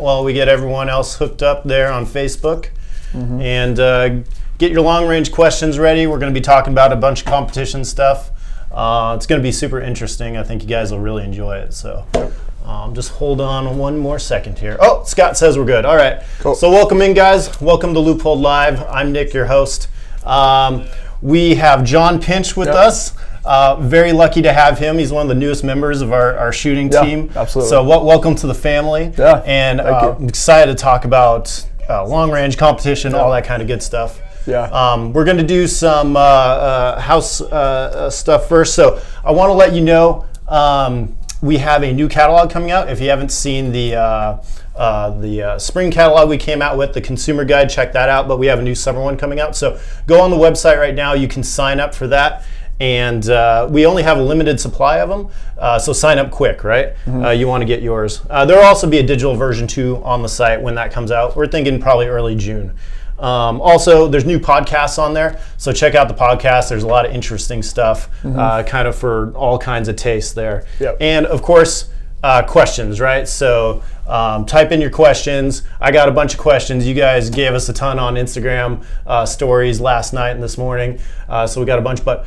second while we get everyone else hooked up there on Facebook. And get your long-range questions ready. We're going to be talking about a bunch of competition stuff. It's going to be super interesting. I think you guys will really enjoy it. So just hold on one more second here. Oh, Scott says we're good. All right. Cool. So welcome in, guys. Welcome to Leupold Live. I'm Nick, your host. We have Jon Pynch with us. Very lucky to have him. He's one of the newest members of our shooting team. Absolutely. So welcome to the family. Yeah. And I'm excited to talk about long-range competition, all that kind of good stuff. Yeah. We're going to do some house stuff first. So I want to let you know we have a new catalog coming out. If you haven't seen the spring catalog we came out with, the consumer guide, check that out. But we have a new summer one coming out. So go on the website right now. You can sign up for that. And we only have a limited supply of them, so sign up quick, right? You want to get yours. There will also be a digital version 2 on the site when that comes out. We're thinking probably early June. Also, there's new podcasts on there, so check out the podcast. There's a lot of interesting stuff, kind of for all kinds of tastes there. Yep. And of course, questions, right? So type in your questions. I got a bunch of questions. You guys gave us a ton on Instagram stories last night and this morning, so we got a bunch, but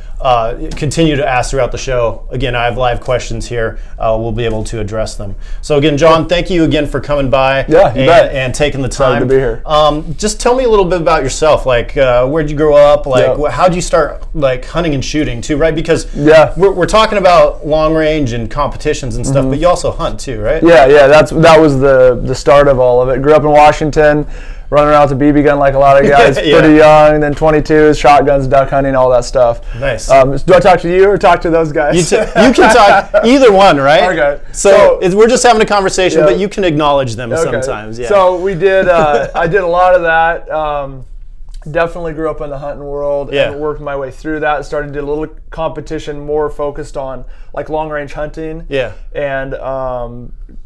continue to ask throughout the show. Again, I have live questions here. We'll be able to address them. So again, Jon, thank you again for coming by and taking the time. Glad to be here. Just tell me a little bit about yourself. Like, where'd you grow up? Like, how'd you start like hunting and shooting too, right? Because we're talking about long range and competitions and stuff, but you also hunt too, right? Yeah, that was the start of all of it. Grew up in Washington, running around with a BB gun like a lot of guys, pretty young, then 22s, shotguns, duck hunting, all that stuff. Nice. Do I talk to you or talk to those guys? You can talk either one, right? Okay. So we're just having a conversation, but you can acknowledge them sometimes. Yeah. So we did, I did a lot of that. Definitely grew up in the hunting world and worked my way through that. Started to do a little competition more focused on like long range hunting. Yeah. And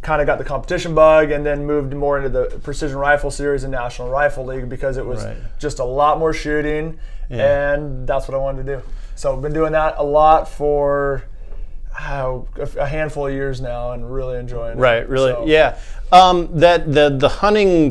kind of got the competition bug, and then moved more into the Precision Rifle Series and National Rifle League because it was just a lot more shooting, and that's what I wanted to do. So I've been doing that a lot for a handful of years now, and really enjoying it. Right, really, yeah. The hunting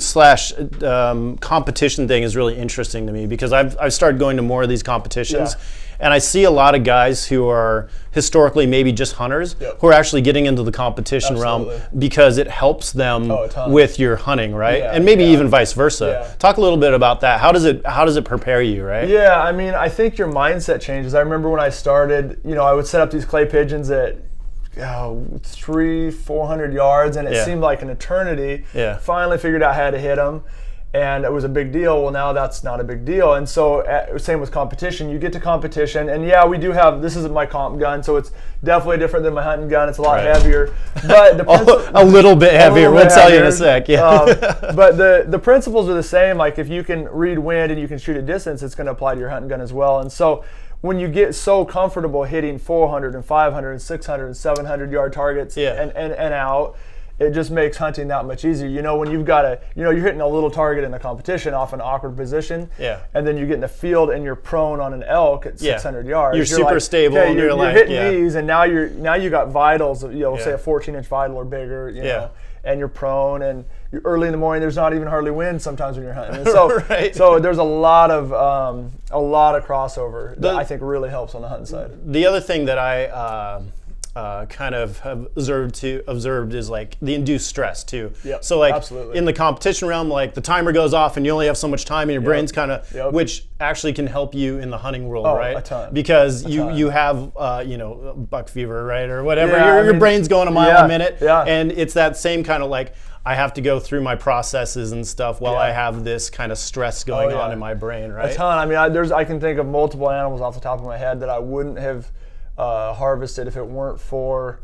/ competition thing is really interesting to me because I've started going to more of these competitions, and I see a lot of guys who are historically maybe just hunters who are actually getting into the competition realm because it helps them with your hunting, right? And maybe even vice versa. Talk a little bit about that. How does it prepare you, right? Yeah, I mean, I think your mindset changes. I remember when I started, I would set up these clay pigeons at 300-400 yards, and it seemed like an eternity. Finally figured out how to hit them, and it was a big deal. Well, now that's not a big deal. And so same with competition. You get to competition, and we do have, this is my comp gun, so it's definitely different than my hunting gun. It's a lot heavier, but a little bit heavier. We'll tell you in a sec. But the principles are the same. Like if you can read wind and you can shoot at distance, it's going to apply to your hunting gun as well. And so when you get so comfortable hitting 400 and 500 and 600 and 700 yard targets and out, it just makes hunting that much easier. When you've got you're hitting a little target in a competition off an awkward position, and then you get in the field and you're prone on an elk at 600 yards. You're super like, stable. Okay, and you're hitting these, and now you got vitals, say a 14-inch vital or bigger, you know, and you're prone, and you're early in the morning. There's not even hardly wind sometimes when you're hunting. And so, so there's a lot of crossover that I think really helps on the hunting side. The other thing that I kind of have observed is like the induced stress too. So like in the competition realm, like the timer goes off and you only have so much time, and your brain's kind of, which actually can help you in the hunting world, right? A ton. Because you have buck fever, right, or whatever. Your brain's going a mile a minute, and it's that same kind of like, I have to go through my processes and stuff while I have this kind of stress going on in my brain, right? A ton. I mean, I can think of multiple animals off the top of my head that I wouldn't have harvested if it weren't for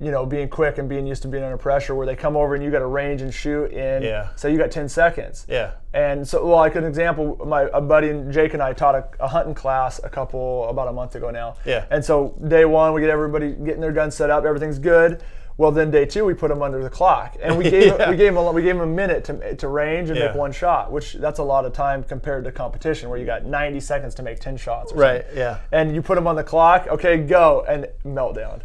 being quick and being used to being under pressure, where they come over and you got to range and shoot in, say you got 10 seconds. And so, like an example, a buddy Jake and I taught a hunting class about a month ago now. And so day one, we get everybody getting their guns set up, everything's good. Well, then day two, we put them under the clock, and we gave him a minute to range and make one shot, which that's a lot of time compared to competition where you got 90 seconds to make 10 shots. Or something. And you put them on the clock, okay, go, and meltdown.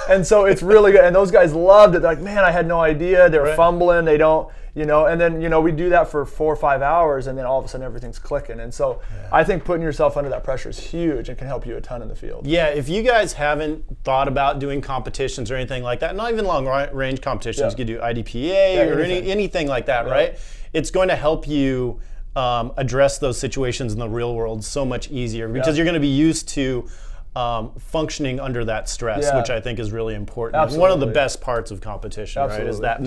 And so it's really good. And those guys loved it. They're like, man, I had no idea. They were fumbling. They don't, and then, we do that for 4 or 5 hours, and then all of a sudden everything's clicking. And so I think putting yourself under that pressure is huge and can help you a ton in the field. Yeah, if you guys haven't thought about doing competitions or anything like that, not even long-range competitions, you could do IDPA or anything like that, right? It's going to help you address those situations in the real world so much easier because you're going to be used to functioning under that stress, which I think is really important. Absolutely. One of the best parts of competition, right, is that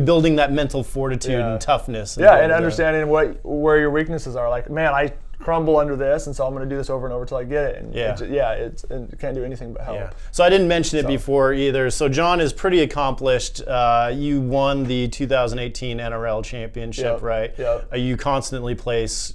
building that mental fortitude and toughness. And understanding where your weaknesses are. Like, man, I crumble under this, and so I'm going to do this over and over until I get it. And it can't do anything but help. Yeah. So I didn't mention it before either. So Jon is pretty accomplished. You won the 2018 NRL championship, right? Yep. You constantly place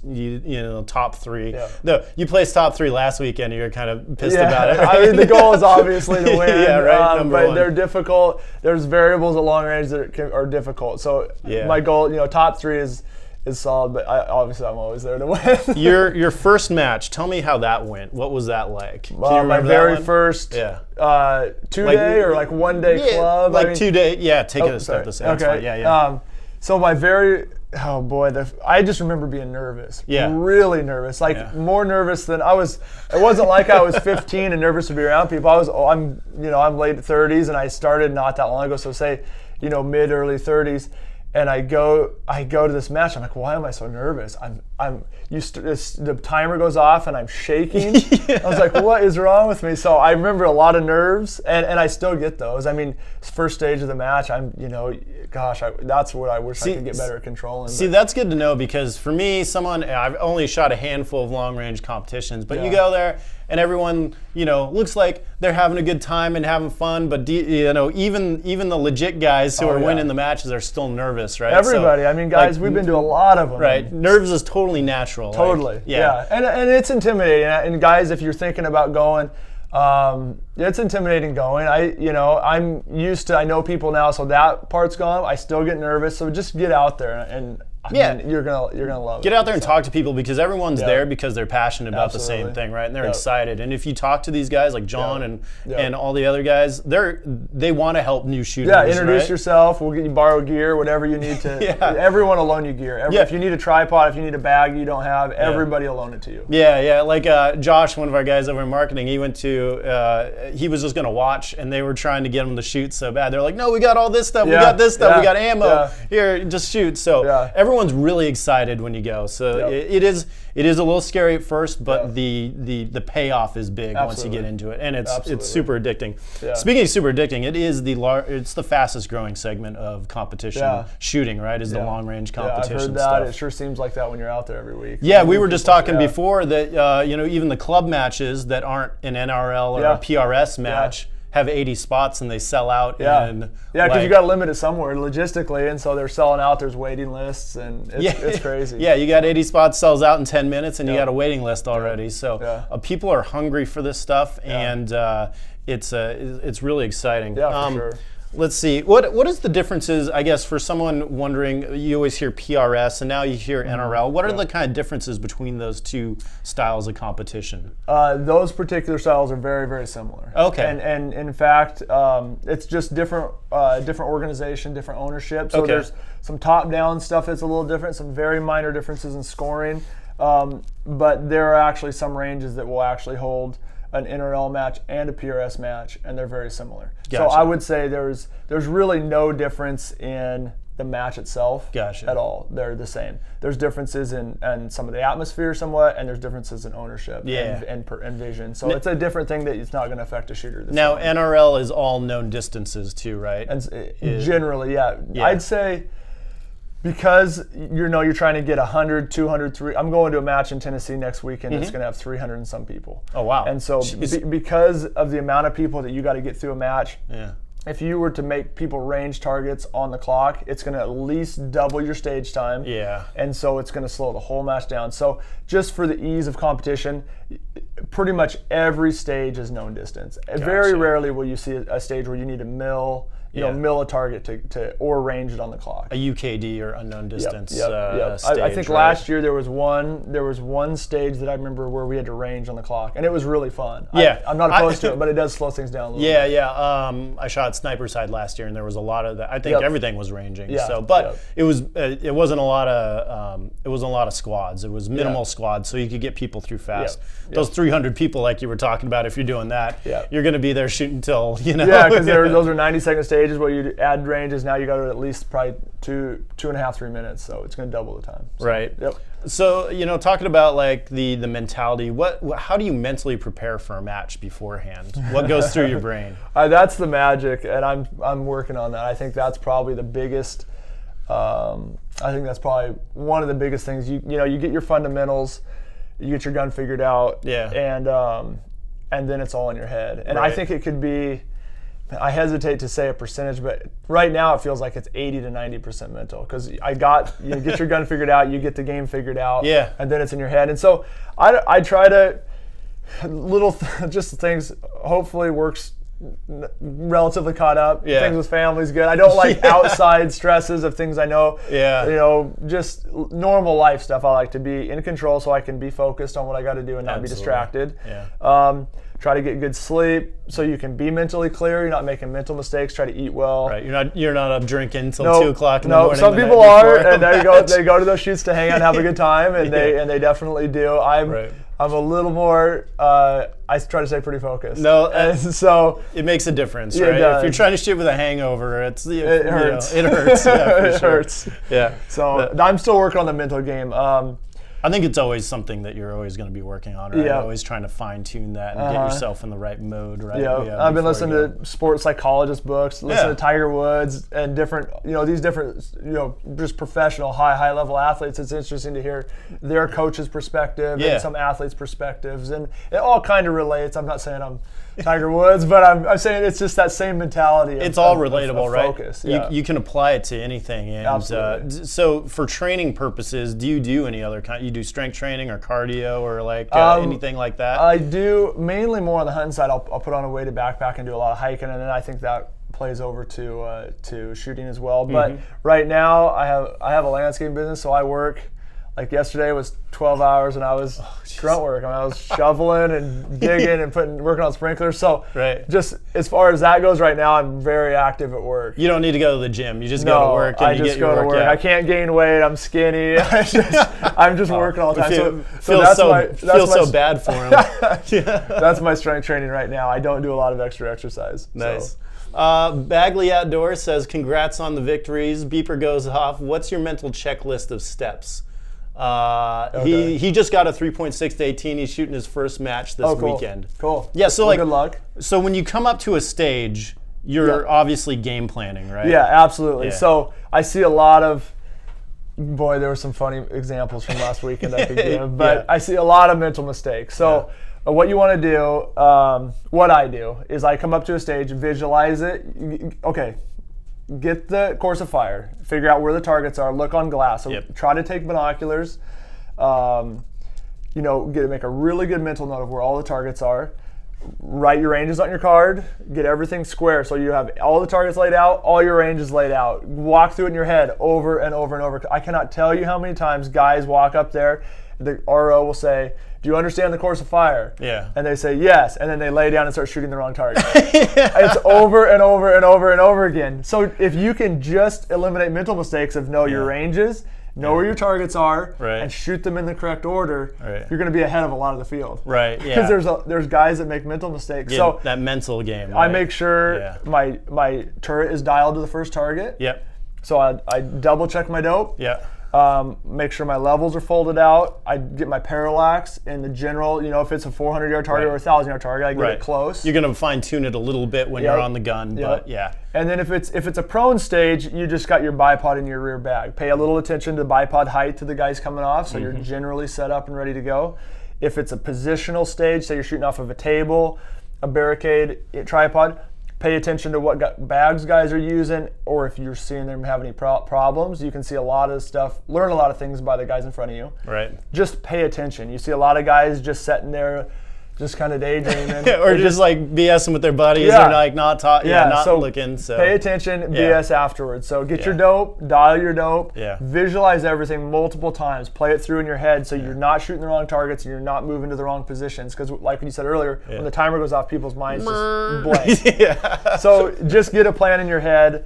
top 3. Yep. No, you placed top 3 last weekend, and you're kind of pissed about it. Right? I mean, the goal is obviously to win. Number one. They're difficult. There's variables at long range that are difficult. So my goal, top 3 is solid, but obviously I'm always there to win. Your first match, tell me how that went. What was that like? Can you remember my very first 2-day or 1-day club? Like 2-day, take it a step to say. Okay. So my very, I just remember being nervous. Yeah. Really nervous. More nervous than I was. It wasn't like I was 15 and nervous to be around people. I'm late 30s and I started not that long ago. So say, mid early 30s. And I go to this match. I'm like, why am I so nervous? The timer goes off and I'm shaking. I was like, what is wrong with me? So I remember a lot of nerves, and I still get those. I mean, first stage of the match, that's what I wish I could get better at controlling. See, that's good to know because for me, I've only shot a handful of long range competitions, but you go there and everyone, looks like they're having a good time and having fun, but even the legit guys who are winning the matches are still nervous, right? Everybody. Guys, we've been to a lot of them. Right. Nerves is totally natural. Totally. And it's intimidating. And guys, if you're thinking about going, it's intimidating going. I'm used to, I know people now, so that part's gone. I still get nervous, so just get out there and you're gonna love it. Get out there and talk to people because everyone's there because they're passionate about the same thing, right? And they're excited. And if you talk to these guys like Jon and all the other guys, they want to help new shooters. Yeah, introduce yourself. We'll get you borrow gear, whatever you need to. Everyone will loan you gear. If you need a tripod, if you need a bag you don't have, everybody will loan it to you. Yeah. Like Josh, one of our guys over in marketing, he went to. He was just gonna watch, and they were trying to get him to shoot so bad. They're like, no, we got all this stuff. We got this stuff. We got ammo. Here, just shoot. So everyone's really excited when you go. So it is a little scary at first, but the payoff is big once you get into it, and it's super addicting. Speaking of super addicting, it's the fastest growing segment of competition shooting, right? Is the long range competition. I've heard that. Stuff. It sure seems like that when you're out there every week. Yeah, we were just talking before that even the club matches that aren't an NRL or a PRS match have 80 spots and they sell out. Because you got to limit it somewhere logistically, and so they're selling out. There's waiting lists, and it's crazy. Yeah, you got 80 spots, sells out in 10 minutes, and you got a waiting list already. So people are hungry for this stuff, and it's really exciting. Yeah, for sure. Let's see. What is the differences, I guess, for someone wondering, you always hear PRS and now you hear NRL. What are the kind of differences between those two styles of competition? Those particular styles are very, very similar. Okay. And in fact, it's just different organization, different ownership. So there's some top-down stuff that's a little different, some very minor differences in scoring. But there are actually some ranges that will actually hold an NRL match and a PRS match, and they're very similar. Gotcha. So I would say there's really no difference in the match itself at all. They're the same. There's differences in some of the atmosphere somewhat, and there's differences in ownership and vision. So it's a different thing that it's not going to affect a shooter. Now, NRL is all known distances too, right? And generally, I'd say because you're trying to get 100, 200, 300. I'm going to a match in Tennessee next weekend that's going to have 300 and some people. Oh, wow. And so because of the amount of people that you got to get through a match, if you were to make people range targets on the clock, it's going to at least double your stage time. Yeah. And so it's going to slow the whole match down. So just for the ease of competition, pretty much every stage is known distance. Gotcha. Very rarely will you see a stage where you need to mill mill a target to or range it on the clock. A UKD or unknown distance Yep. stage. I think last year there was one stage that I remember where we had to range on the clock, and it was really fun. Yeah. I'm not opposed to it, but it does slow things down a little bit. Yeah. I shot sniper side last year, and there was a lot of that. I think everything was ranging. Yeah. So, but it wasn't a lot of squads. It was minimal squads, so you could get people through fast. Those 300 people, like you were talking about, if you're doing that, you're going to be there shooting till Yeah, because those are 90-second stages where you add ranges. Now you got to at least probably 2.5, 3 minutes. So it's going to double the time. So, right. Yep. So talking about like the mentality, how do you mentally prepare for a match beforehand? What goes through your brain? That's the magic, and I'm working on that. I think that's probably the biggest. I think that's probably one of the biggest things. You get your fundamentals, you get your gun figured out, and then it's all in your head. And I think it could be. I hesitate to say a percentage, but right now it feels like it's 80 to 90% mental, because you get your gun figured out, you get the game figured out, and then it's in your head. And so I try to just things. Hopefully works relatively caught up. Things with family's good. I don't like outside stresses of things I know. Just normal life stuff. I like to be in control so I can be focused on what I got to do and not be distracted. Try to get good sleep so you can be mentally clear. You're not making mental mistakes. Try to eat well. Right. You're not up drinking until 2 o'clock in the morning. Some people are, and there you go. They go to those shoots to hang out and have a good time, and they definitely do. I'm a little more. I try to stay pretty focused. And so it makes a difference, right? If you're trying to shoot with a hangover, it hurts. It hurts. It hurts. Yeah. So I'm still working on the mental game. I think it's always something that you're always going to be working on, right? Always trying to fine tune that and get yourself in the right mode, right? I've been listening to sports psychologist books, listening to Tiger Woods and different, these different, just professional high level athletes. It's interesting to hear their coach's perspective and some athletes' perspectives, and it all kind of relates. I'm not saying I'm Tiger Woods, but I'm saying it's just that same mentality. It's all relatable, right? Focus. You can apply it to anything. And, absolutely. So for training purposes, do you do any other kind? You do strength training or cardio or like anything like that? I do mainly more on the hunting side. I'll put on a weighted backpack and do a lot of hiking, and then I think that plays over to shooting as well. But right now I have a landscaping business, so I work. Like yesterday was 12 hours, and I was grunt work. I was shoveling and digging and working on sprinklers. So just as far as that goes right now, I'm very active at work. You don't need to go to the gym. You just go to work and you get your work. I can't gain weight. I'm skinny. I'm just working all the time. Feel so bad for him. That's my strength training right now. I don't do a lot of extra exercise. Nice. Bagley Outdoors says, congrats on the victories. Beeper goes off. What's your mental checklist of steps? He just got a 3.6 to 18. He's shooting his first match this weekend. Cool. Yeah, so good luck. So when you come up to a stage, you're obviously game planning, right? Yeah, absolutely. Yeah. So I see a lot of, there were some funny examples from last weekend I could give, but I see a lot of mental mistakes. So what you want to do, what I do, is I come up to a stage, visualize it. Okay. Get the course of fire, figure out where the targets are, look on glass. So try to take binoculars, make a really good mental note of where all the targets are. Write your ranges on your card, get everything square so you have all the targets laid out, all your ranges laid out. Walk through it in your head over and over and over. I cannot tell you how many times guys walk up there, the RO will say, do you understand the course of fire? Yeah. And they say yes, and then they lay down and start shooting the wrong target. It's over and over and over and over again. So if you can just eliminate mental mistakes of know your ranges, know where your targets are, and shoot them in the correct order, you're going to be ahead of a lot of the field. Right. Yeah. Because there's guys that make mental mistakes. So that mental game. Right? I make sure my turret is dialed to the first target. Yep. So I double check my dope. Yeah. Make sure my levels are folded out. I get my parallax in the general, if it's a 400-yard target or a 1,000-yard target, I get it close. You're going to fine-tune it a little bit when you're on the gun, but And then if it's a prone stage, you just got your bipod in your rear bag. Pay a little attention to bipod height to the guys coming off, so you're generally set up and ready to go. If it's a positional stage, say you're shooting off of a table, a barricade, a tripod, pay attention to what bags guys are using, or if you're seeing them have any problems. You can see a lot of stuff, learn a lot of things by the guys in front of you. Right. Just pay attention. You see a lot of guys just sitting there just kind of daydreaming. Or just like BSing with their buddies. Yeah. They're like not looking. So pay attention, BS afterwards. So get your dope, dial your dope, visualize everything multiple times, play it through in your head so you're not shooting the wrong targets and you're not moving to the wrong positions. Because like you said earlier, when the timer goes off, people's minds just blank. So just get a plan in your head.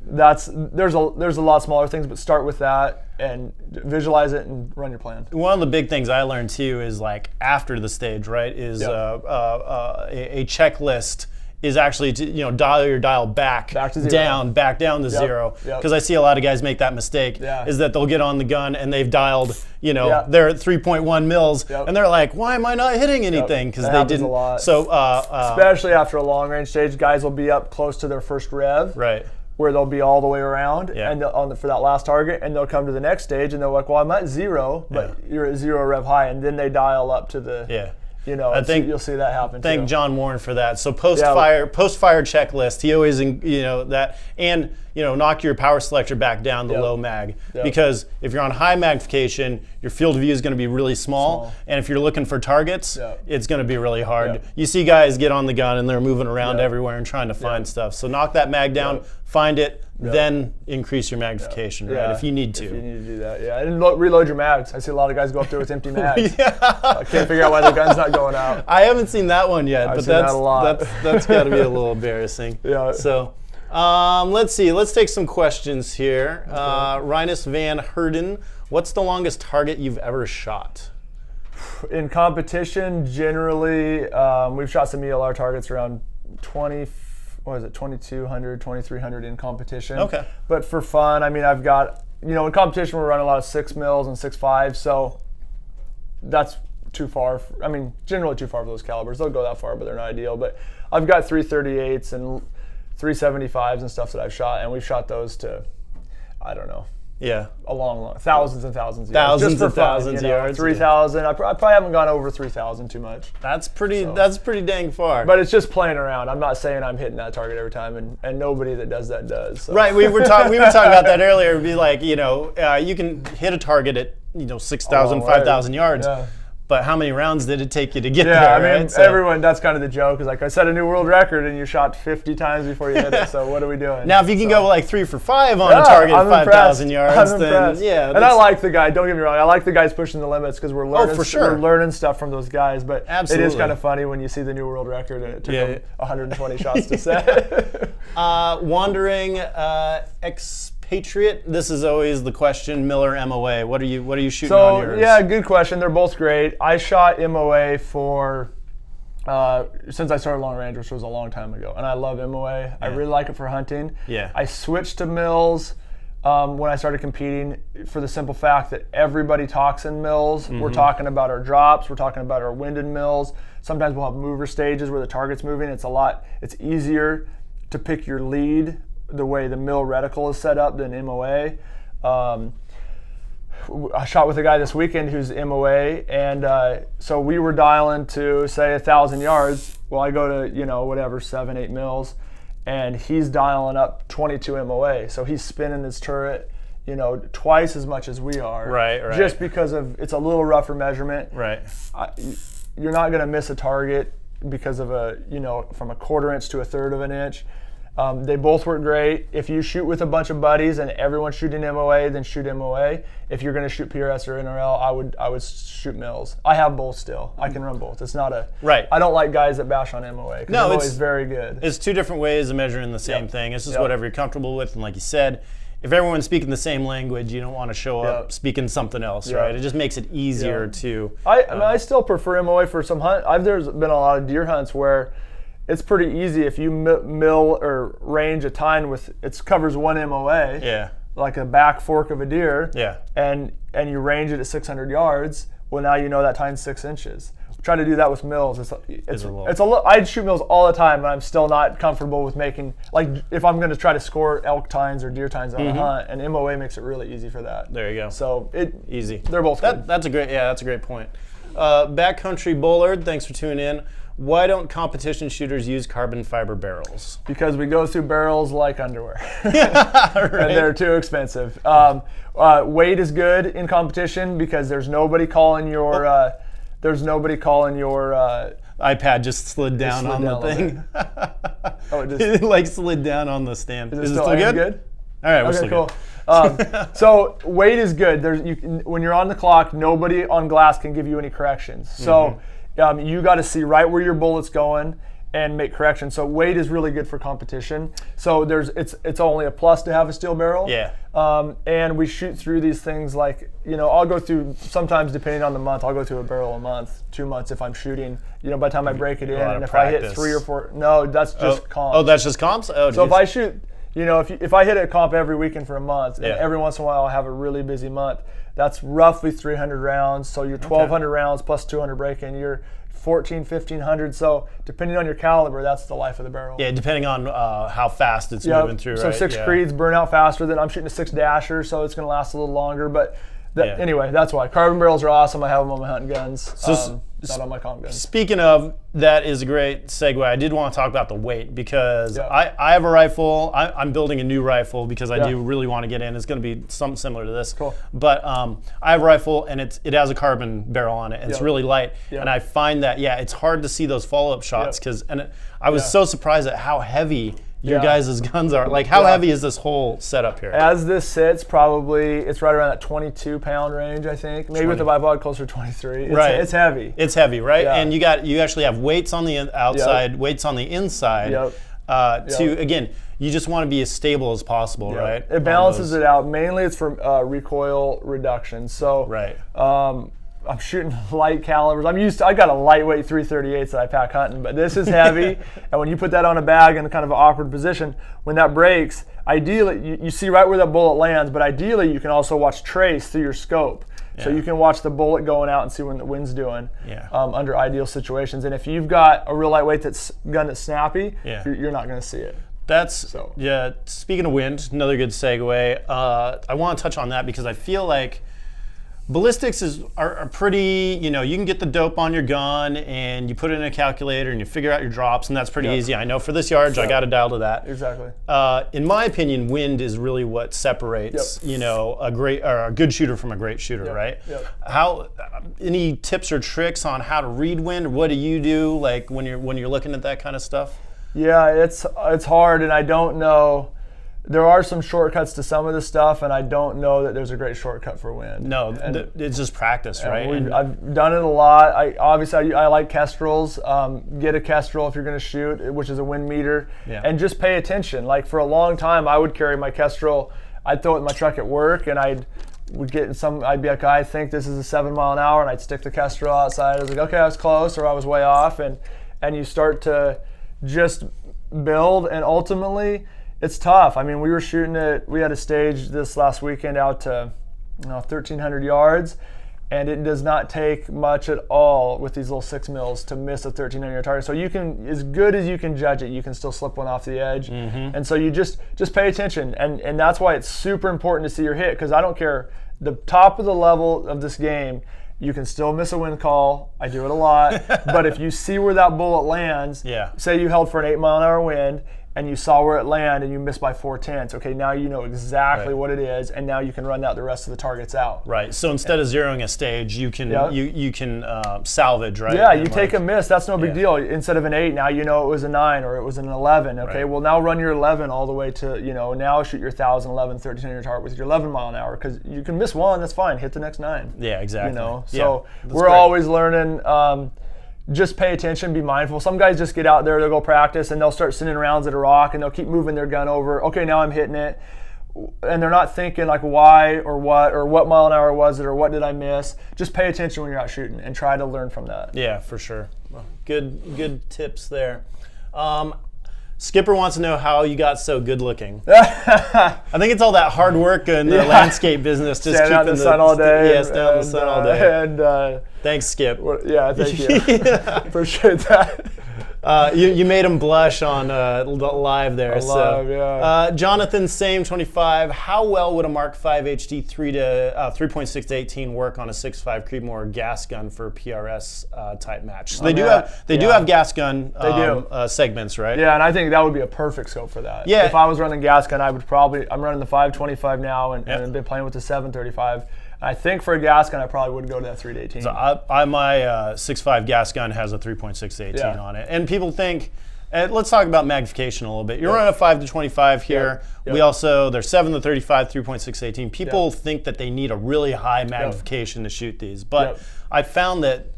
There's a lot smaller things, but start with that and visualize it and run your plan. One of the big things I learned too is like after the stage, right, is a checklist is actually to dial back to zero. back down to zero. Because I see a lot of guys make that mistake. Is that they'll get on the gun and they've dialed, they're at 3.1 mils and they're like, why am I not hitting anything? Because they didn't. A lot. So especially after a long range stage, guys will be up close to their first rev. Right. Where they'll be all the way around and for that last target, and they'll come to the next stage and they're like, well, I'm at zero, but you're at 0 rev high, and then they dial up to the I think you'll see that happen. Thank John Warren for that. So post fire checklist. He always that, and knock your power selector back down to low mag, because if you're on high magnification, your field of view is going to be really small, and if you're looking for targets, it's going to be really hard. You see guys get on the gun and they're moving around everywhere and trying to find stuff. So knock that mag down, find it, then increase your magnification, right? If you need to. If you need to do that, and reload your mags. I see a lot of guys go up there with empty mags. I can't figure out why their gun's not going out. I haven't seen that one yet, but that a lot. that's got to be a little embarrassing. So. Let's see. Let's take some questions here. Rinus Van Herden, what's the longest target you've ever shot? In competition, generally, we've shot some ELR targets around 2,200, 2,300 in competition. Okay. But for fun, I mean, I've got, in competition, we're running a lot of 6 mils and 6.5, so that's too far. Generally too far for those calibers. They'll go that far, but they're not ideal. But I've got 338s and 375s and stuff that I've shot, and we've shot those to, I don't know. Yeah. A long, thousands and thousands of yards. Just for thousands fun, yards. 3,000. I probably haven't gone over 3,000 too much. That's pretty dang far. But it's just playing around. I'm not saying I'm hitting that target every time, and nobody that does that does. So. Right. We were talking about that earlier. It'd be like, you can hit a target at 6,000, 5,000 yards. Yeah. But how many rounds did it take you to get there? Right? Everyone, that's kind of the joke. Is like, I set a new world record and you shot 50 times before you hit it, so what are we doing? Now, if you can go like 3 for 5 on a target at 5,000 yards, then And I like the guy, don't get me wrong, I like the guys pushing the limits because we're learning, for sure. We're learning stuff from those guys, but Absolutely. It is kind of funny when you see the new world record and it took them 120 shots to set. Wandering Expatriate. This is always the question. Miller MOA. What are you shooting on yours? Yeah, good question. They're both great. I shot MOA for since I started long range, which was a long time ago, and I love MOA. Yeah. I really like it for hunting. Yeah. I switched to mills when I started competing for the simple fact that everybody talks in mills. Mm-hmm. We're talking about our drops. We're talking about our winded mills. Sometimes we'll have mover stages where the target's moving. It's easier to pick your lead the way the mill reticle is set up than MOA. I shot with a guy this weekend who's MOA, and so we were dialing to say 1,000 yards. Well, I go to 7, 8 mils, and he's dialing up 22 MOA. So he's spinning his turret, twice as much as we are. Right. Just because it's a little rougher measurement. Right. You're not going to miss a target because of from a 1/4 inch to 1/3 of an inch. They both work great. If you shoot with a bunch of buddies and everyone's shooting MOA, then shoot MOA. If you're going to shoot PRS or NRL, I would shoot mills. I have both still. I can run both. It's not a right. I don't like guys that bash on MOA. No, MOA is very good. It's two different ways of measuring the same thing. It's just whatever you're comfortable with. And like you said, if everyone's speaking the same language, you don't want to show up speaking something else, right? It just makes it easier to. I still prefer MOA for some hunt. There's been a lot of deer hunts where it's pretty easy if you mill or range a tine with it covers one MOA. Yeah. Like a back fork of a deer. Yeah. And you range it at 600 yards. Well, now you know that tine's 6 inches. Try to do that with mills. It's a little. I'd shoot mills all the time, but I'm still not comfortable with making if I'm going to try to score elk tines or deer tines on a hunt, and MOA makes it really easy for that. There you go. So easy. They're both good. That's a great point. Backcountry Bullard, thanks for tuning in. Why don't competition shooters use carbon fiber barrels? Because we go through barrels like underwear. Right. And they're too expensive. Weight is good in competition because there's nobody calling your There's nobody calling your iPad just slid down on the thing. Oh, it like slid down on the stand. Is it still good? All right, we're still cool. Good. So weight is good. When you're on the clock, nobody on glass can give you any corrections. So you got to see right where your bullet's going and make corrections. So weight is really good for competition. So it's only a plus to have a steel barrel. Yeah. And we shoot through these things like, I'll go through, sometimes depending on the month, I'll go through a barrel a month, 2 months if I'm shooting, by the time I break it in. And if I hit 3 or 4, no, that's just comps. Oh, that's just comps? Oh, so if I shoot, if I hit a comp every weekend for a month, and every once in a while I'll have a really busy month, that's roughly 300 rounds. So you're 1,200 rounds plus 200 break-in. You're 1,500. So depending on your caliber, that's the life of the barrel. Yeah, depending on how fast it's moving through, so right? 6 Creeds burn out faster than I'm shooting a 6 Dasher, so it's going to last a little longer. But anyway, that's why. Carbon barrels are awesome. I have them on my hunting guns. Not on my comp guns. Speaking of, that is a great segue. I did want to talk about the weight because I have a rifle. I'm building a new rifle because I do really want to get in. It's going to be something similar to this. Cool. But I have a rifle and it has a carbon barrel on it. And it's really light. And I find that, it's hard to see those follow-up shots because I was so surprised at how heavy your guys' guns are. Like, how heavy is this whole setup here? As this sits, probably it's right around that 22-pound range, I think. Maybe with the bipod closer to 23. It's heavy. It's heavy, right? Yeah. And you actually have weights on the outside, weights on the inside. Again, you just want to be as stable as possible, right? It balances it out. Mainly, it's for recoil reduction. So, I'm shooting light calibers. I got a lightweight 338 that I pack hunting, but this is heavy. And when you put that on a bag in a kind of an awkward position, when that breaks, ideally, you see right where that bullet lands, but ideally you can also watch trace through your scope. So you can watch the bullet going out and see when the wind's doing under ideal situations. And if you've got a real lightweight gun that's snappy, you're not going to see it. Speaking of wind, another good segue. I want to touch on that because I feel like ballistics are pretty, you can get the dope on your gun and you put it in a calculator and you figure out your drops, and that's pretty easy. I know for this yardage, I got to dial to that. Exactly. In my opinion, wind is really what separates, a good shooter from a great shooter, right? How? Any tips or tricks on how to read wind? What do you do, like when you're looking at that kind of stuff? Yeah, it's hard, and I don't know. There are some shortcuts to some of this stuff, and I don't know that there's a great shortcut for wind. No, it's just practice, right? I've done it a lot. I like Kestrels. Get a Kestrel if you're going to shoot, which is a wind meter, and just pay attention. Like for a long time, I would carry my Kestrel. I'd throw it in my truck at work, and I'd be like, I think this is a 7 mile an hour, and I'd stick the Kestrel outside. I was like, okay, I was close, or I was way off, and you start to just build, and ultimately, it's tough. I mean, we had a stage this last weekend out to 1,300 yards, and it does not take much at all with these little 6 mils to miss a 1,300 yard target. So you can, as good as you can judge it, you can still slip one off the edge. And so you just pay attention, and that's why it's super important to see your hit, because I don't care, the top of the level of this game, you can still miss a wind call. I do it a lot. But if you see where that bullet lands, say you held for an 8 mile an hour wind, and you saw where it landed and you missed by 4/10, okay, now you know exactly what it is, and now you can run out the rest of the targets out. Right, so instead of zeroing a stage, you can you can salvage, right? Yeah, you take a miss, that's no big deal. Instead of an 8, now you know it was a 9 or it was an 11, okay? Well, now run your 11 all the way to, now shoot your 1,000, 11, 1,300 target with your 11 mile an hour, because you can miss one, that's fine, hit the next 9. Yeah, exactly. So we're always learning. Just pay attention, be mindful. Some guys just get out there, they'll go practice, and they'll start sending rounds at a rock, and they'll keep moving their gun over. Okay, now I'm hitting it. And they're not thinking like why or what mile an hour was it, or what did I miss. Just pay attention when you're out shooting and try to learn from that. Yeah, for sure. Well, good tips there. Skipper wants to know how you got so good looking. I think it's all that hard work in the landscape business, just standing out in the sun all day. Yes, down in the sun all day. And thanks, Skip. Thank you. Appreciate that. You made him blush on live there. Jonathan Same 25. How well would a Mark V HD 3.6 to 18 work on a 6.5 Creedmoor gas gun for PRS type match? So they do have gas gun segments, right? Yeah, and I think that would be a perfect scope for that. Yeah. If I was running gas gun, I'm running the 525 now, and been playing with the 735. I think for a gas gun, I probably would go to that 3-18. So my 6.5 gas gun has a 3.618 on it. And people think, let's talk about magnification a little bit. You're running a 5 to 25 here. We also, there's 7 to 35, 3.618. People think that they need a really high magnification to shoot these. But I found that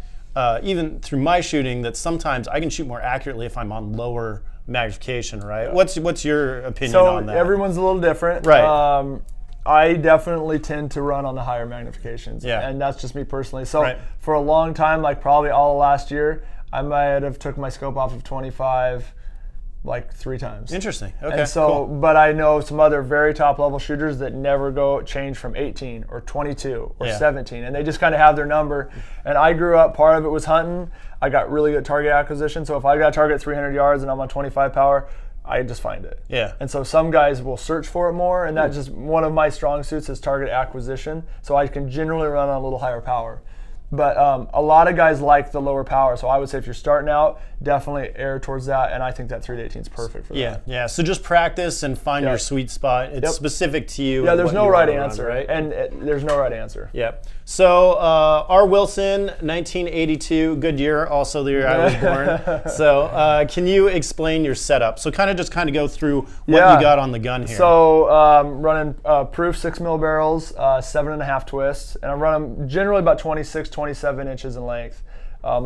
even through my shooting, that sometimes I can shoot more accurately if I'm on lower magnification, right? What's your opinion on that? So everyone's a little different. Right. I definitely tend to run on the higher magnifications. And that's just me personally. So for a long time, like probably all of last year, I might have took my scope off of 25 like 3 times. Interesting. Okay. And so, but I know some other very top level shooters that never change from 18 or 22 or 17, and they just kind of have their number. And I grew up, part of it was hunting. I got really good target acquisition. So if I got a target 300 yards and I'm on 25 power, I just find it. Yeah. And so some guys will search for it more, and that's just one of my strong suits is target acquisition. So I can generally run on a little higher power. But a lot of guys like the lower power, so I would say if you're starting out, definitely err towards that, and I think that 3-18 is perfect for that. Yeah. So just practice and find your sweet spot. It's specific to you. Yeah, there's no right answer, right? And there's no right answer. Yep. So R. Wilson, 1982, good year, also the year I was born. So can you explain your setup? So kind of go through what you got on the gun here. So running proof 6mm barrels, 7.5 twists, and I'm running generally about 26, 27 inches in length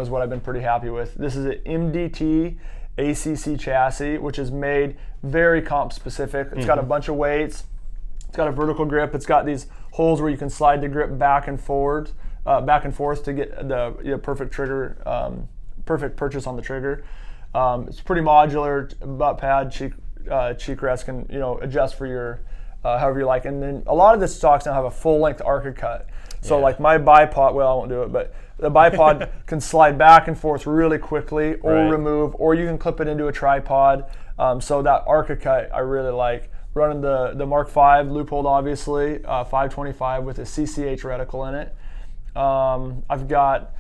is what I've been pretty happy with. This is an MDT ACC chassis, which is made very comp specific. It's got a bunch of weights. It's got a vertical grip. It's got these holes where you can slide the grip back and forth to get the perfect trigger, perfect purchase on the trigger. It's pretty modular. Butt pad, cheek rest can adjust for your however you like. And then a lot of the stocks now have a full length arca cut. So like my bipod, well I won't do it, but the bipod can slide back and forth really quickly or remove, or you can clip it into a tripod. So that arca cut I really like. Running the Mark V Leupold, obviously, 525 with a CCH reticle in it. I've got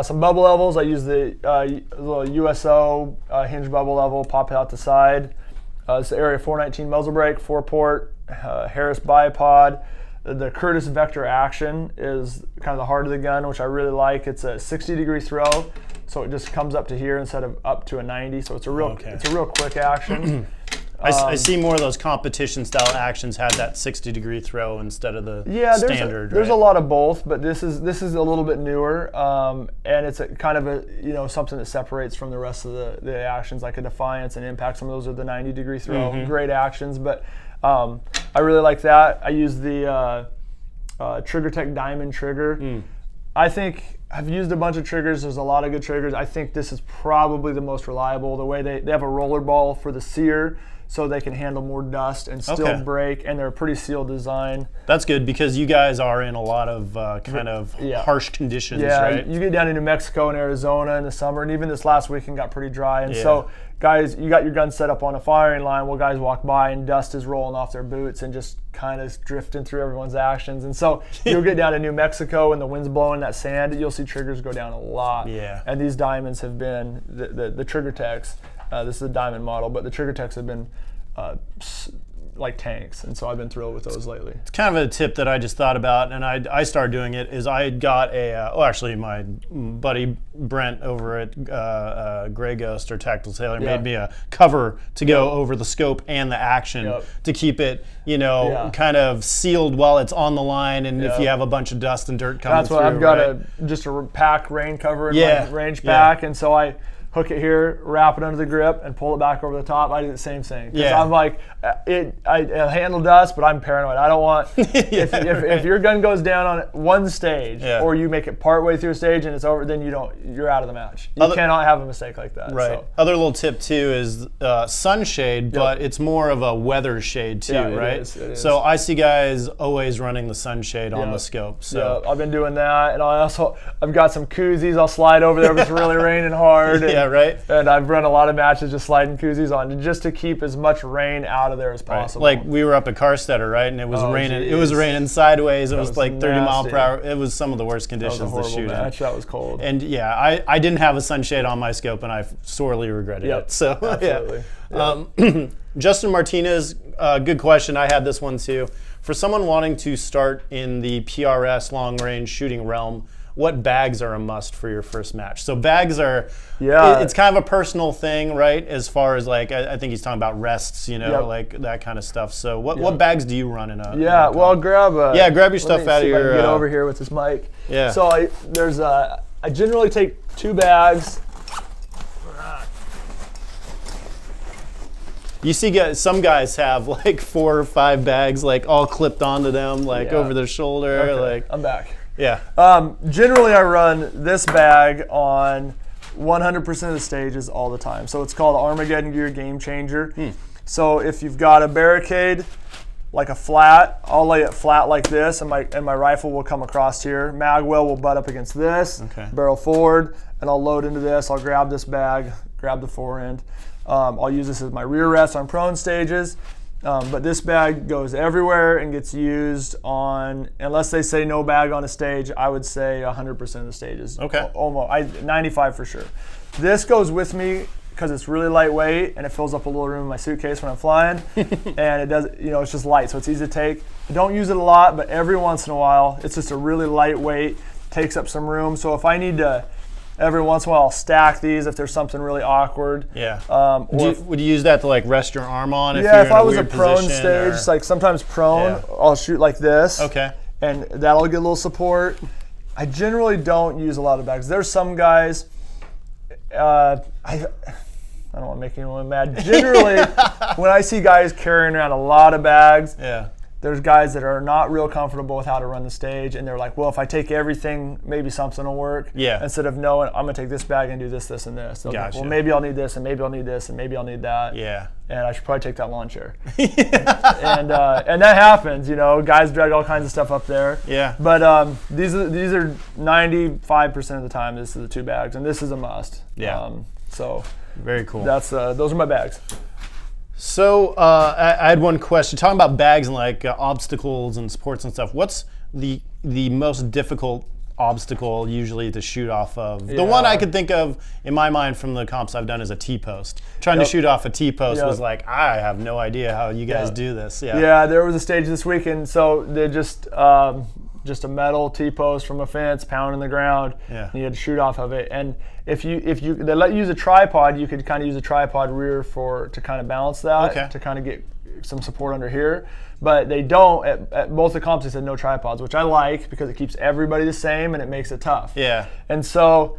some bubble levels. I use the little USO hinge bubble level, pop it out the side. It's the Area 419 muzzle brake, 4-port, Harris bipod. The Curtis Vector Action is kind of the heart of the gun, which I really like. It's a 60-degree throw, so it just comes up to here instead of up to a 90. So it's a real quick action. I see more of those competition-style actions had that 60-degree throw instead of the standard. There's a lot of both, but this is a little bit newer, and it's kind of something that separates from the rest of the actions, like a Defiance and Impact. Some of those are the 90-degree throw, great actions, but I really like that. I use the TriggerTech Diamond trigger. I think I've used a bunch of triggers. There's a lot of good triggers. I think this is probably the most reliable. The way they have a roller ball for the sear, so they can handle more dust and still break, and they're a pretty sealed design. That's good because you guys are in a lot of harsh conditions, right? You get down to New Mexico and Arizona in the summer, and even this last weekend got pretty dry. And so, guys, you got your gun set up on a firing line. Well, guys walk by and dust is rolling off their boots and just kind of drifting through everyone's actions. And so you'll get down to New Mexico and the wind's blowing that sand, you'll see triggers go down a lot. Yeah. And these diamonds have been, the TriggerTechs, this is a diamond model, but the TriggerTechs have been like tanks, and so I've been thrilled with those lately. It's kind of a tip that I just thought about, and I started doing it, is I got actually my buddy Brent over at Grey Ghost or Tactical Tailor made me a cover to go over the scope and the action to keep it, kind of sealed while it's on the line, and if you have a bunch of dust and dirt coming through. That's what I've got just a pack rain cover in my range pack, and so I hook it here, wrap it under the grip, and pull it back over the top. I do the same thing. Because I'm like, I handle dust, but I'm paranoid. I don't want, if your gun goes down on one stage, or you make it partway through a stage and it's over, then you're out of the match. You cannot have a mistake like that. Right. So. Other little tip too is sunshade, but it's more of a weather shade too, right? It is. So I see guys always running the sunshade on the scope. So I've been doing that, and I've got some koozies. I'll slide over there if it's really raining hard. Right. And I've run a lot of matches just sliding koozies on just to keep as much rain out of there as possible. Like we were up at Carstetter, right? And it was raining. Geez. It was raining sideways. It was like 30 mile per hour. It was some of the worst conditions to shoot match. That was cold. And I didn't have a sunshade on my scope, and I sorely regretted it. So absolutely. Justin Martinez, good question. I had this one too. For someone wanting to start in the PRS long range shooting realm, what bags are a must for your first match? So bags are, it's kind of a personal thing, right? As far as like, I think he's talking about rests, like that kind of stuff. So what bags do you run in a? Yeah, well, grab your stuff out of your. Get over here with this mic. Yeah. So I generally take 2 bags. You see, some guys have like 4 or 5 bags, like all clipped onto them, like over their shoulder. Okay. Like I'm back. Yeah. Generally, I run this bag on 100% of the stages all the time. So it's called Armageddon Gear Game Changer. So if you've got a barricade, like a flat, I'll lay it flat like this, and my rifle will come across here. Magwell will butt up against this, barrel forward, and I'll load into this. I'll grab this bag, grab the fore end. I'll use this as my rear rest on prone stages. But this bag goes everywhere and gets used on, unless they say no bag on a stage, I would say 100% of the stages. Okay. Almost, 95 for sure. This goes with me because it's really lightweight and it fills up a little room in my suitcase when I'm flying. And it does, it's just light, so it's easy to take. I don't use it a lot, but every once in a while, it's just a really lightweight, takes up some room. So if I need to, every once in a while, I'll stack these if there's something really awkward. Yeah. Would you use that to like rest your arm on? If I was a prone stage, like sometimes prone, I'll shoot like this. Okay. And that'll get a little support. I generally don't use a lot of bags. There's some guys, I don't want to make anyone mad. Generally, when I see guys carrying around a lot of bags, there's guys that are not real comfortable with how to run the stage, and they're like, well, if I take everything, maybe something will work. Yeah. Instead of knowing, I'm going to take this bag and do this, this, and this. Gotcha. Well, maybe I'll need this, and maybe I'll need this, and maybe I'll need that. Yeah. And I should probably take that lawn chair. And that happens, guys drag all kinds of stuff up there. Yeah. But these are 95% of the time, this is the 2 bags, and this is a must. Yeah. So very cool. Those are my bags. So I had one question. Talking about bags and like obstacles and sports and stuff, what's the most difficult obstacle usually to shoot off of? The one I could think of in my mind from the comps I've done is a T-post. Trying to shoot off a T-post was like, I have no idea how you guys do this. Yeah, there was a stage this weekend, so they just a metal T-post from a fence pounding the ground. Yeah. And you had to shoot off of it. And if they let you use a tripod, you could kind of use a tripod rear to kind of balance that, to kind of get some support under here. But they don't, at both the comps they said no tripods, which I like because it keeps everybody the same and it makes it tough. Yeah. And so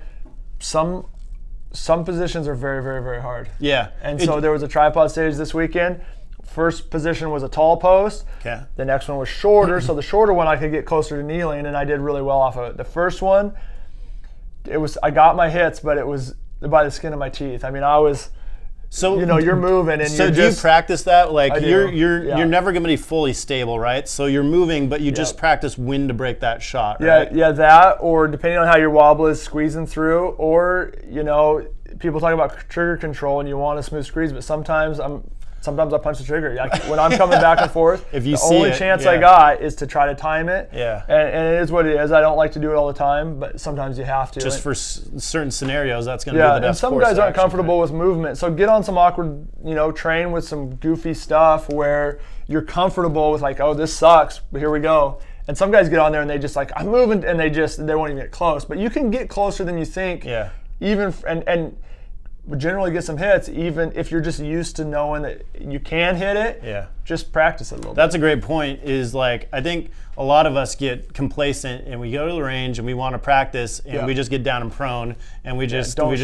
some positions are very, very, very hard. Yeah. And so there was a tripod stage this weekend. First position was a tall post. Okay. The next one was shorter, so the shorter one I could get closer to kneeling, and I did really well off of it. The first one, I got my hits, but it was by the skin of my teeth. I mean, so you're moving and so do you practice that? Like you're never going to be fully stable, right? So you're moving, but you just practice when to break that shot, right? Yeah, that, or depending on how your wobble is squeezing through, or people talk about trigger control and you want a smooth squeeze, but sometimes I punch the trigger. When I'm coming back and forth, the only chance I got is to try to time it. Yeah. And it is what it is. I don't like to do it all the time, but sometimes you have to. Just for certain scenarios, that's going to be the best. And some guys aren't comfortable with movement. So get on some awkward, train with some goofy stuff where you're comfortable with like, oh, this sucks, but here we go. And some guys get on there and they just like, I'm moving, and they won't even get close. But you can get closer than you think. Yeah. Even and generally get some hits, even if you're just used to knowing that you can hit it. Yeah. Just practice it a little bit. That's a great point. Is like, I think a lot of us get complacent and we go to the range and we want to practice and we just get down and prone and we just don't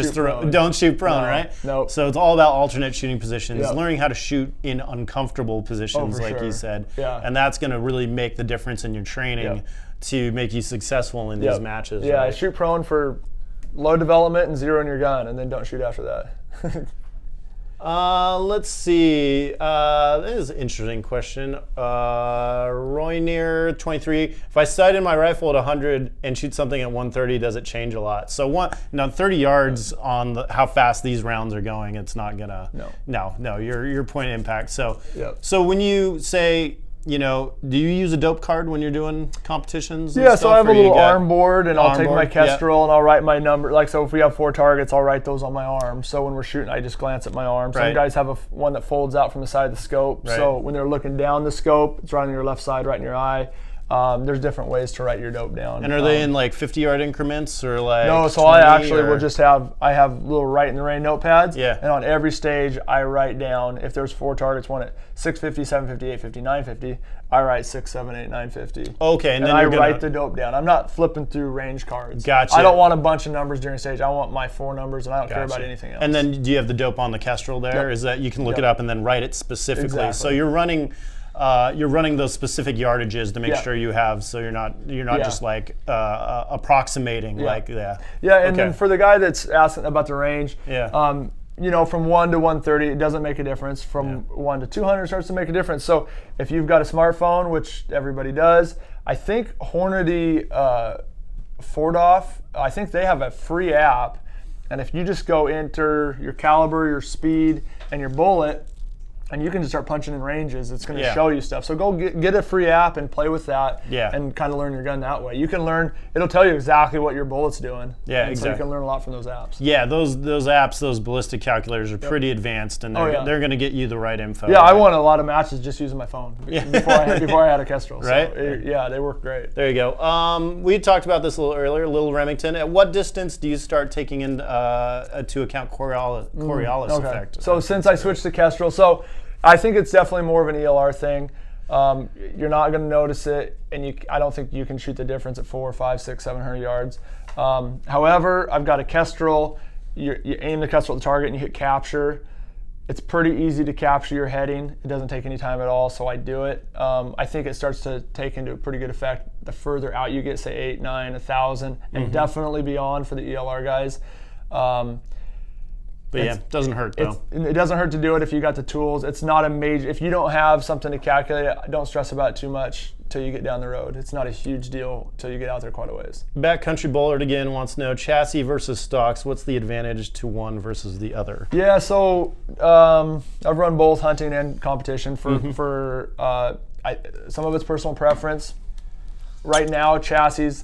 shoot prone, right? No. So it's all about alternate shooting positions, learning how to shoot in uncomfortable positions, you said. Yeah. And that's going to really make the difference in your training to make you successful in these matches. Yeah, right? I shoot prone for low development and zero in your gun, and then don't shoot after that. Let's see. This is an interesting question. Roynier 23. If I sight in my rifle at 100 and shoot something at 130, does it change a lot? So 30 yards on how fast these rounds are going, it's not gonna. No. Your point of impact. So so when you say you know, do you use a dope card when you're doing competitions? And Yeah, stuff, so I have a or you little got arm board, and I'll take my board? Yeah. Kestrel and I'll write my number. Like, so if we have 4 targets, I'll write those on my arm. So when we're shooting, I just glance at my arm. Some Right. guys have one that folds out from the side of the scope. Right. So when they're looking down the scope, it's right on your left side, right in your eye. There's different ways to write your dope down. And are they in like 50-yard increments or like? No, so 20, I actually or? will just have little write in the rain notepads. Yeah. And on every stage, I write down, if there's 4 targets, one at 650, 750, 850, 950, I write 6, 7, 8, 950. Okay, and then I you're write the dope down. I'm not flipping through range cards. Gotcha. I don't want a bunch of numbers during stage. I want my 4 numbers, and I don't care about anything else. And then do you have the dope on the Kestrel there? Yep. Is that you can look Yep. it up and then write it specifically? Exactly. So you're running those specific yardages to make Yeah. sure you have, so you're not Yeah. just like approximating like Yeah, and then for the guy that's asking about the range, Yeah. you know, from 1 to 130, it doesn't make a difference. From 1 to 200 starts to make a difference. So if you've got a smartphone, which everybody does, I think Hornady, Fordoff, I think they have a free app. And if you just go enter your caliber, your speed, and your bullet, and you can just start punching in ranges, it's going to Yeah. show you stuff. So go get a free app and play with that, Yeah. and kind of learn your gun that way. You can learn; it'll tell you exactly what your bullet's doing. Yeah, and exactly. So you can learn a lot from those apps. Yeah, those apps, those ballistic calculators are pretty advanced, and they're going to get you the right info. Yeah, right? I won a lot of matches just using my phone before I had a Kestrel. Right? So yeah, they work great. There you go. We talked about this a little earlier, Little Remington. At what distance do you start taking into account Coriolis effect? So since I switched to Kestrel, so I think it's definitely more of an ELR thing. You're not going to notice it, and I don't think you can shoot the difference at 4, 5, 6, 700 yards. However, I've got a Kestrel. You aim the Kestrel at the target and you hit capture. It's pretty easy to capture your heading. It doesn't take any time at all, so I do it. I think it starts to take into a pretty good effect the further out you get, say 8, 9, 1,000, and definitely beyond for the ELR guys. But yeah, it doesn't hurt though. It doesn't hurt to do it if you got the tools. It's not a major. If you don't have something to calculate it, don't stress about it too much till you get down the road. It's not a huge deal till you get out there quite a ways. Backcountry Bullard again wants to know chassis versus stocks. What's the advantage to one versus the other? Yeah, so I've run both hunting and competition for some of it's personal preference. Right now, chassis,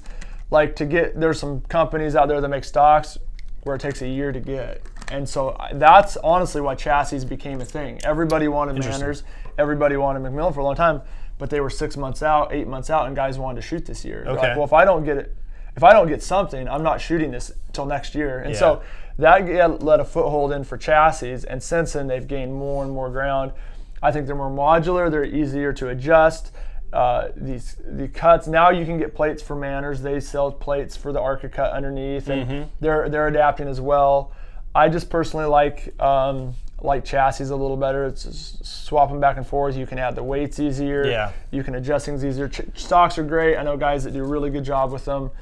there's some companies out there that make stocks where it takes a year to get. And so that's honestly why chassis became a thing. Everybody wanted Manners, everybody wanted McMillan for a long time, but they were 6 months out, 8 months out, and guys wanted to shoot this year. They're like, well, if I don't get something, I'm not shooting this till next year. And so that let a foothold in for chassis, and since then they've gained more and more ground. I think they're more modular, they're easier to adjust. The cuts, now you can get plates for Manners. They sell plates for the Arca cut underneath, and they're adapting as well. I just personally like chassis a little better. It's just swapping back and forth. You can add the weights easier. Yeah. You can adjust things easier. Stocks are great. I know guys that do a really good job with them.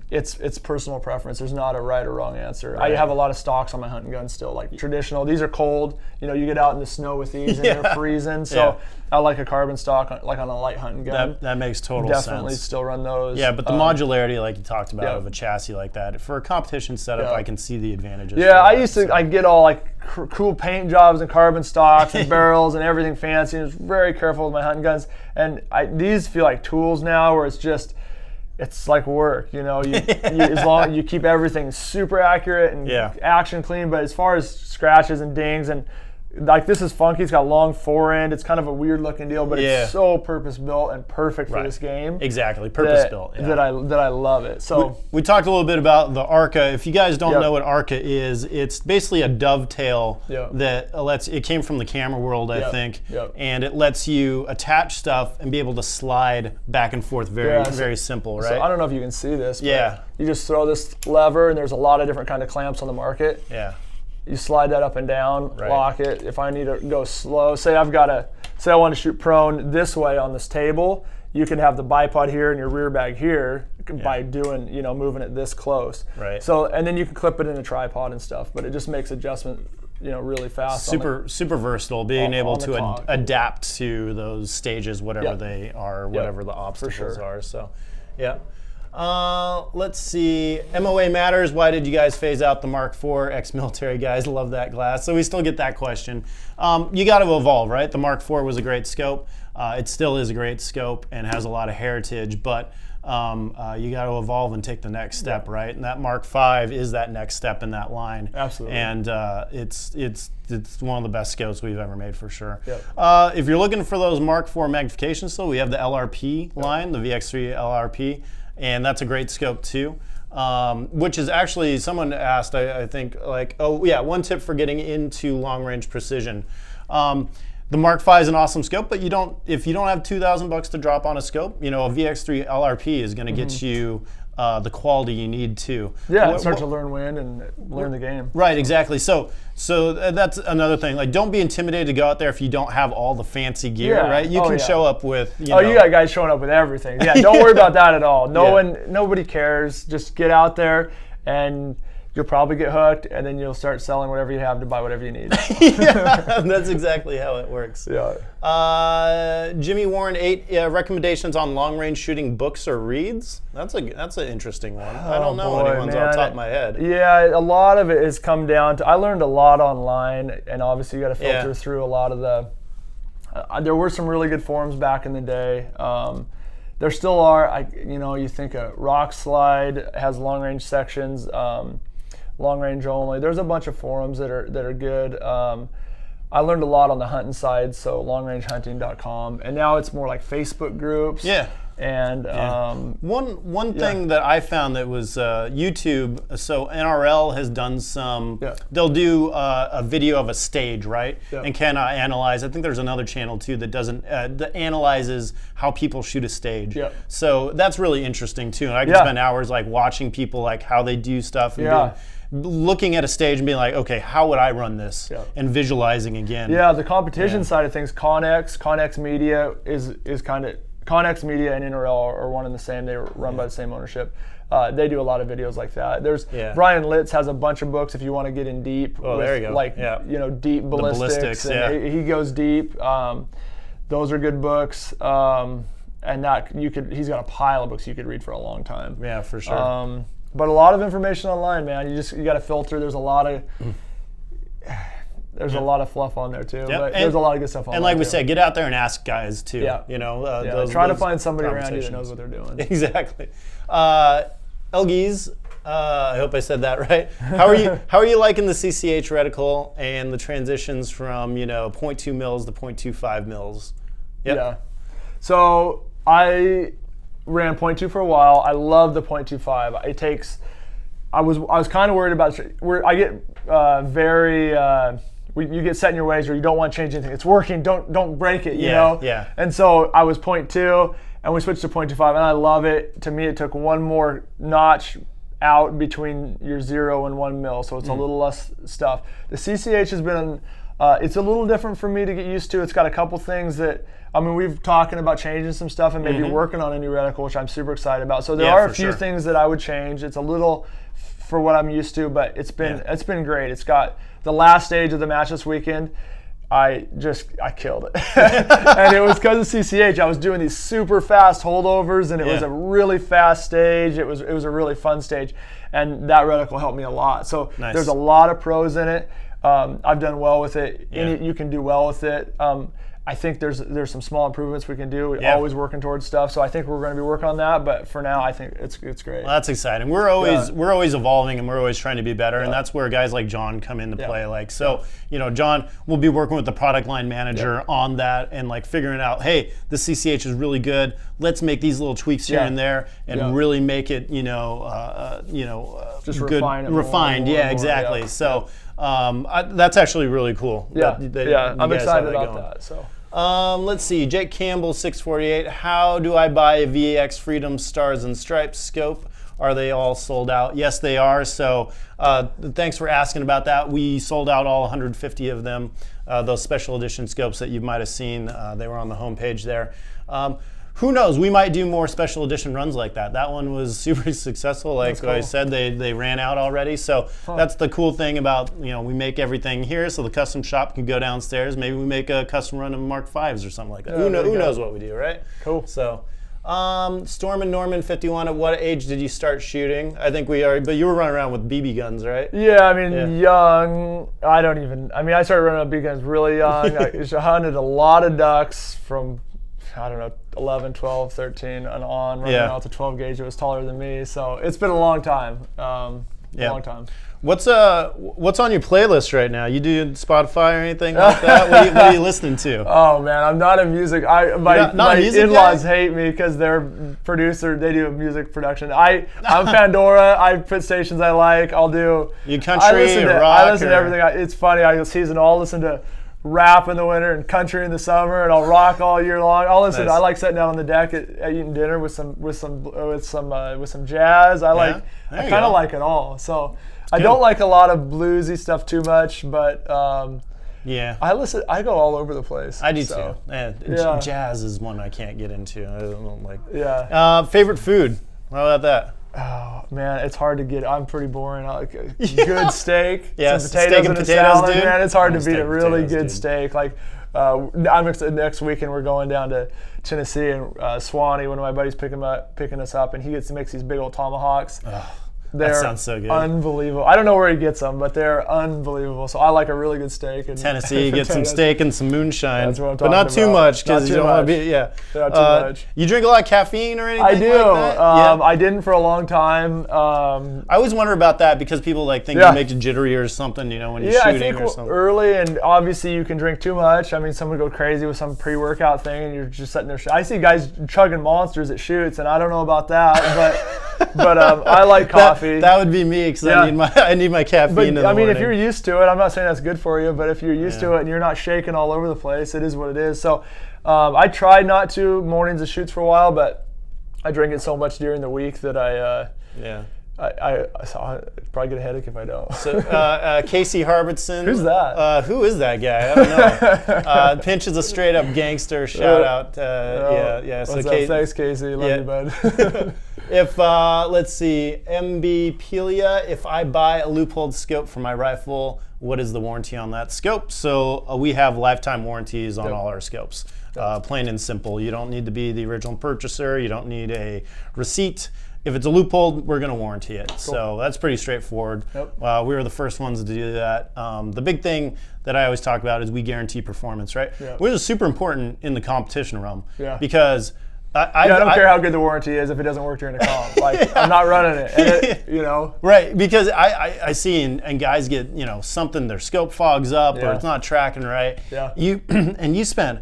It's personal preference. There's not a right or wrong answer. Right. I have a lot of stocks on my hunting guns still, like traditional. These are cold. You know, you get out in the snow with these and they're freezing. So I like a carbon stock, like on a light hunting gun. That makes total sense. Definitely still run those. Yeah, but the modularity, like you talked about, of a chassis like that, for a competition setup, I can see the advantages. Yeah, I get all like cool paint jobs and carbon stocks and barrels and everything fancy. And it's very careful with my hunting guns. And these feel like tools now, where it's like work, you know. As long as you keep everything super accurate and action clean, but as far as scratches and dings, and like this is funky. It's got long forend. It's kind of a weird looking deal, but it's so purpose built and perfect for this game. Exactly, purpose built. Yeah. That I love it. So we talked a little bit about the Arca. If you guys don't know what Arca is, it's basically a dovetail that it came from the camera world, I think, and it lets you attach stuff and be able to slide back and forth very simple, right? So I don't know if you can see this, but you just throw this lever, and there's a lot of different kind of clamps on the market. Yeah. You slide that up and down, lock it. If I need to go slow, say I want to shoot prone this way on this table, you can have the bipod here and your rear bag here by doing, moving it this close. Right. So, and then you can clip it in a tripod and stuff, but it just makes adjustment, really fast. Super versatile, being able to adapt to those stages, whatever they are, whatever the obstacles are. So, yeah. Let's see. MOA matters. Why did you guys phase out the Mark IV? Ex-military guys love that glass. So we still get that question. You got to evolve, right? The Mark IV was a great scope. It still is a great scope and has a lot of heritage, but you got to evolve and take the next step, right? And that Mark V is that next step in that line. Absolutely. And it's one of the best scopes we've ever made for sure. Yep. If you're looking for those Mark IV magnification still, we have the LRP line, the VX3 LRP, and that's a great scope too. Which is actually, someone asked, I think, like, oh yeah, one tip for getting into long range precision. The Mark V is an awesome scope, but if you don't have $2,000 to drop on a scope, you know, a VX3 LRP is going to get you the quality you need to. Yeah, start to learn wind and learn the game. Right, exactly. So that's another thing. Like, don't be intimidated to go out there if you don't have all the fancy gear, right? You can show up with, you know. You got guys showing up with everything. Yeah, don't worry about that at all. Nobody cares. Just get out there and you'll probably get hooked, and then you'll start selling whatever you have to buy whatever you need. Yeah, that's exactly how it works. Yeah. Jimmy Warren, 8 recommendations on long-range shooting books or reads. That's an interesting one. I don't know anyone's off the top of my head. Yeah, a lot of it has come down to, I learned a lot online, and obviously you got to filter through a lot of the, there were some really good forums back in the day. There still are. You think a Rock Slide has long-range sections. Long range only. There's a bunch of forums that are good. I learned a lot on the hunting side, so longrangehunting.com, and now it's more like Facebook groups. Yeah. And one thing that I found that was YouTube. So NRL has done some. Yeah. They'll do a video of a stage, right? Yeah. And can analyze. I think there's another channel too that doesn't that analyzes how people shoot a stage. Yeah. So that's really interesting too. And I can spend hours like watching people, like how they do stuff and looking at a stage and being like, okay, how would I run this? Yeah. And visualizing again. Yeah, the competition side of things, Connex Media is kind of, Connex Media and NRL are one and the same. They run by the same ownership. They do a lot of videos like that. There's Brian Litz has a bunch of books if you want to get in deep. Oh, there you go. Like deep ballistics. And he goes deep. Those are good books. And that he's got a pile of books you could read for a long time. Yeah, for sure. But a lot of information online, man. You got to filter. There's a lot of a lot of fluff on there too. But there's a lot of good stuff on there. And like we said, get out there and ask guys too. Yeah. Try to find somebody around you that knows what they're doing. Exactly. Elgies, I hope I said that right. How are you liking the CCH reticle and the transitions from 0.2 mils to 0.25 mils? Yep. Yeah. So I ran 0.2 for a while. I love the 0.25. It takes. I was kind of worried about. I get you get set in your ways where you don't want to change anything. It's working. Don't break it. You know. Yeah. And so I was 0.2, and we switched to 0.25, and I love it. To me, it took one more notch out between your 0 and 1 mil, so it's a little less stuff. The CCH has been. It's a little different for me to get used to. It's got a couple things that. We've talking about changing some stuff and maybe working on a new reticle, which I'm super excited about. So there are a few things that I would change. It's a little for what I'm used to, but it's been great. It's got the last stage of the match this weekend. I killed it, and it was because of CCH. I was doing these super fast holdovers, and it was a really fast stage. It was a really fun stage, and that reticle helped me a lot. So there's a lot of pros in it. I've done well with it. You can do well with it. I think there's some small improvements we can do. We're always working towards stuff, so I think we're going to be working on that. But for now, I think it's great. Well, that's exciting. We're always evolving, and we're always trying to be better, and that's where guys like Jon come into play. Like Jon will be working with the product line manager on that and like figuring out, hey, the CCH is really good. Let's make these little tweaks here and there, and really make it just good, refined. Exactly. So. That's actually really cool. I'm excited about that. So. Let's see, Jake Campbell 648. How do I buy a VAX Freedom Stars and Stripes scope? Are they all sold out? Yes, they are. So thanks for asking about that. We sold out all 150 of them. Those special edition scopes that you might have seen, they were on the homepage there. Who knows? We might do more special edition runs like that. That one was super successful. Like I said, they ran out already. So that's the cool thing about, we make everything here so the custom shop can go downstairs. Maybe we make a custom run of Mark Vs or something like that. Who knows what we do, right? Cool. So Storm and Norman 51. At what age did you start shooting? I think we are, but you were running around with BB guns, right? Yeah, I mean, young. I started running with BB guns really young. I hunted a lot of ducks from, I don't know, 11, 12, 13 and on, running out to 12 gauge. It was taller than me, so it's been a long time. Long time. What's on your playlist right now? You do Spotify or anything like that? What are you listening to? Oh man, I'm not a music. My in-laws hate me because they're producer. They do music production. I'm Pandora. I put stations I like. I'll do. You country, rock. I listen to everything. It's funny. I'll listen to rap in the winter and country in the summer, and I'll rock all year long. I'll listen. Nice. I like sitting down on the deck at eating dinner with some jazz. I kind of like it all. So I don't like a lot of bluesy stuff too much, but I go all over the place. I do too. Jazz is one I can't get into. I don't like. Yeah. Favorite food? How about that? Oh man, it's hard to get. I'm pretty boring. I like a good steak, some potatoes and a salad. Dude. Man, it's hard to beat a really good steak. Like next weekend we're going down to Tennessee, and Swanee, one of my buddies, picking us up, and he gets to make these big old tomahawks. That sounds so good. Unbelievable. I don't know where he gets them, but they're unbelievable. So I like a really good steak. And Tennessee, you get some steak and some moonshine. That's what I'm talking about. But not too much, because you don't want to be, Not too much. You drink a lot of caffeine or anything I do. like that? I didn't for a long time. I always wonder about that because people think you make you jittery or something, when you're shooting or something. Early, and obviously you can drink too much. I mean, some would go crazy with some pre-workout thing, and you're just sitting there. I see guys chugging monsters at shoots, and I don't know about that, but I like coffee. That would be me. Because I need my caffeine in the morning. If you're used to it, I'm not saying that's good for you, but if you're used to it and you're not shaking all over the place, it is what it is. So I tried not to mornings of shoots for a while, but I drink it so much during the week that I probably get a headache if I don't. So Casey Harbitson. Who's that? Who is that guy? I don't know. Pynch is a straight up gangster. Shout out. So thanks, Casey. Love you, bud. If let's see, MB Pelia. If I buy a Leupold scope for my rifle, what is the warranty on that scope? So we have lifetime warranties on all our scopes. Plain and simple. You don't need to be the original purchaser. You don't need a receipt. If it's a Leupold, we're going to warranty it. Cool. So that's pretty straightforward. Yep. We were the first ones to do that. The big thing that I always talk about is we guarantee performance, right? Yep. Which is super important in the competition realm. Yeah. Because I don't care how good the warranty is if it doesn't work during a comp. I'm not running it. And Right, because I see and guys get, something, their scope fogs up or it's not tracking right. Yeah. You spend,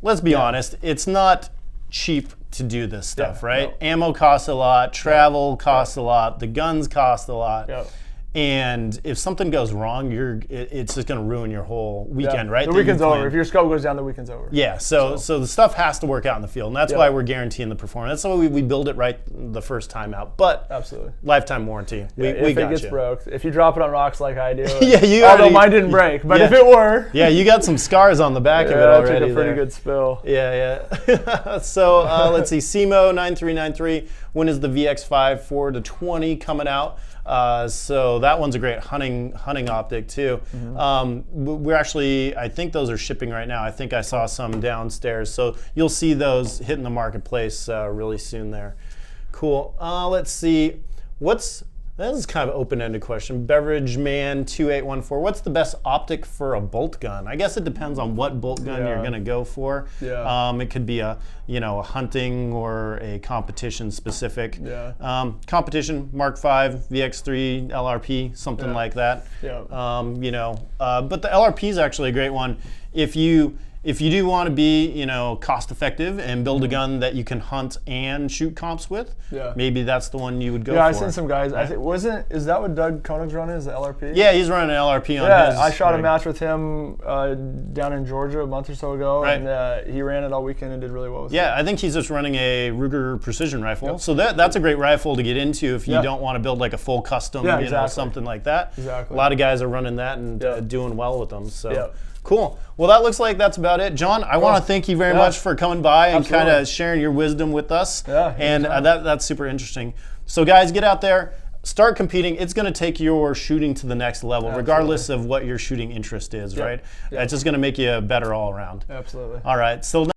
let's be honest, it's not cheap to do this stuff, right? No. Ammo costs a lot, travel costs a lot, the guns cost a lot. Yeah. And if something goes wrong, it's just going to ruin your whole weekend, right? The weekend's over. If your scope goes down, the weekend's over. Yeah, so the stuff has to work out in the field, and that's why we're guaranteeing the performance. That's why we build it right the first time out. But absolutely, lifetime warranty. If it gets broke, if you drop it on rocks like I do, although mine didn't break, but if it were, you got some scars on the back of it already. I took a pretty good spill. Yeah. So let's see, CMO 9393. When is the VX5 4-20 coming out? So that one's a great hunting optic too. Mm-hmm. We're actually, I think those are shipping right now. I think I saw some downstairs. So you'll see those hitting the marketplace really soon there. Cool. Let's see. This is kind of an open-ended question. Beverage Man 2814. What's the best optic for a bolt gun? I guess it depends on what bolt gun you're going to go for. Yeah. It could be a hunting or a competition specific. Yeah. Competition Mark V, VX3, LRP, something like that. Yeah. But the LRP is actually a great one if you do want to be, cost effective and build a gun that you can hunt and shoot comps with, maybe that's the one you would go for. Yeah, I've seen some guys. Right. Is that what Doug Koenig's running? Is the LRP? Yeah, he's running an LRP on his. I shot a match with him down in Georgia a month or so ago, and he ran it all weekend and did really well with it. Yeah, I think he's just running a Ruger precision rifle. Yep. So that's a great rifle to get into if you don't want to build like a full custom, something like that. Exactly. A lot of guys are running that and doing well with them. So. Yep. Cool. Well, that looks like that's about it. Jon, I want to thank you very much for coming by and kind of sharing your wisdom with us. Yeah, and that's super interesting. So guys, get out there, start competing. It's going to take your shooting to the next level, regardless of what your shooting interest is, right? It's just going to make you better all around. Absolutely. All right. So